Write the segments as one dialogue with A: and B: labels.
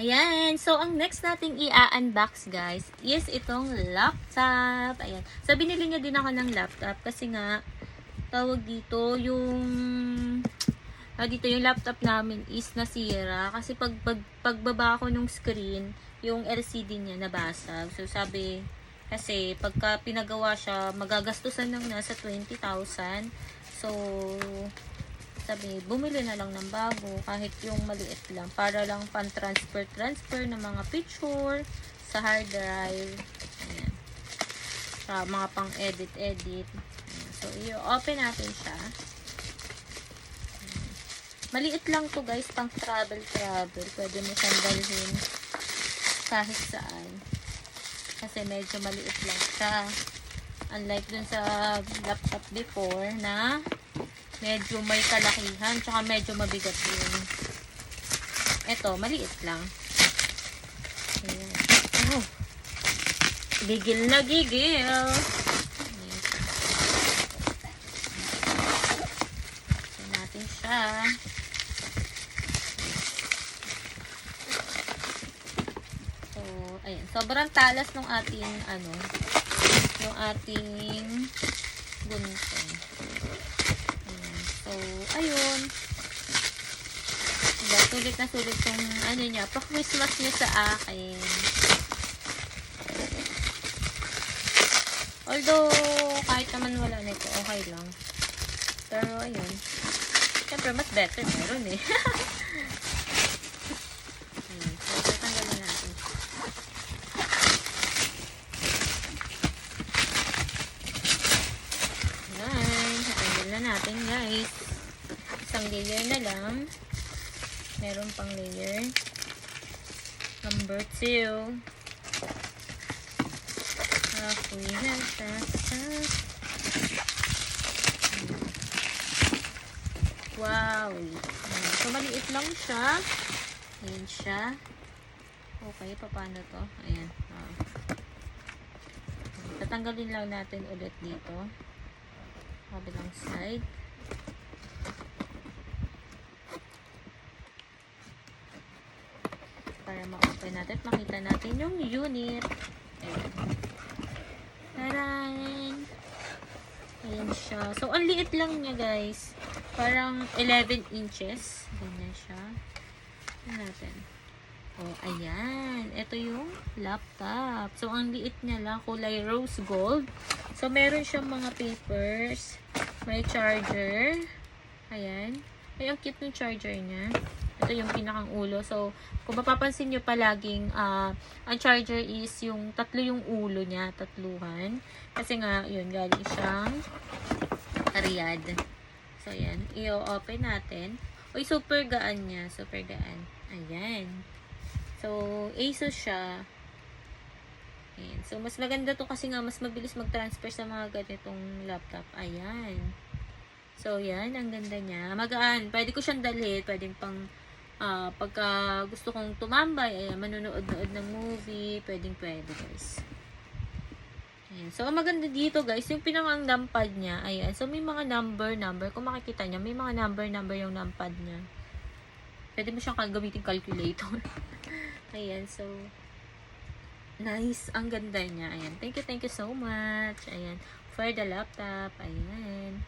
A: Ayan. So, ang next nating i-unbox, guys, is itong laptop. Ayan. So, binili niya din ako ng laptop kasi nga, tawag dito, dito yung laptop namin is nasira. Kasi pagbaba ko nung screen, yung LCD niya nabasag. So, sabi, kasi pagka pinagawa siya, magagastusan ng nasa 20,000. So, sabi, bumili na lang ng bago, kahit yung maliit lang, para lang pan-transfer ng mga picture sa hard drive. Ayan. Sa mga pang-edit. So, i-open natin siya. Ayan. Maliit lang to guys, pang travel. Pwede mo siyang dalhin kahit saan. Kasi medyo maliit lang siya. Unlike dun sa laptop before na medyo may kalakihan, tsaka medyo mabigat yun. Ito, maliit lang. Ayan. Oh. Gigil na gigil. Ayan natin siya. So, ayan. Sobrang talas ng ating, yung ating gunting. So, ayun. Diba, sulit na sulit yung niya, pa-Christmas niya sa akin. Although, kahit naman wala nito, okay lang. Pero, ayun. Siyempre, mas better meron eh. Ayun. So, tatanggalin natin. Ayan. Tatanggal na natin, guys. Isang layer na lang. Meron pang layer. Number 2. Wow. So, maliit lang siya. Ayan siya. Okay, paano to? Ayan. Tatanggalin lang natin ulit dito. Kabilang side. Para ma-open natin at makita natin yung unit. Ayan. Taran! Ayan siya. So, ang liit lang niya, guys. Parang 11 inches. Ganyan siya. Ayan natin. Oh, ayan. Ito yung laptop. So, ang liit niya lang. Kulay rose gold. So, meron siyang mga papers. May charger. Ayan. Ay, ang cute ng charger niya. Ito yung pinakang ulo. So, kung mapapansin nyo palaging, ang charger is yung tatlo yung ulo niya. Tatluhan. Kasi nga, yun, galing siyang Riyadh. So, ayan. I-open natin. Uy, super gaan niya. Super gaan. Ayan. So, ASUS siya. Ayan. So, mas maganda to kasi nga, mas mabilis mag-transfer sa mga ganitong laptop. Ayan. So, yan. Ang ganda niya. Magaan. Pwede ko siyang dalhin. Pwede pang pagka gusto kong tumambay, ayan, manunood-nood ng movie, pwede guys. Ayan. So, ang maganda dito guys, yung pinakang numpad niya, ayan. So, may mga number, kung makikita niya, may mga number yung numpad niya. Pwede mo siyang gamitin calculator. Ayan, so, nice. Ang ganda niya. Ayan. Thank you so much. Ayan. For the laptop. Ayan.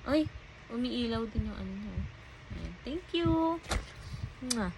A: Uy, umiilaw din yung ano. Ayan. Thank you. Mwah.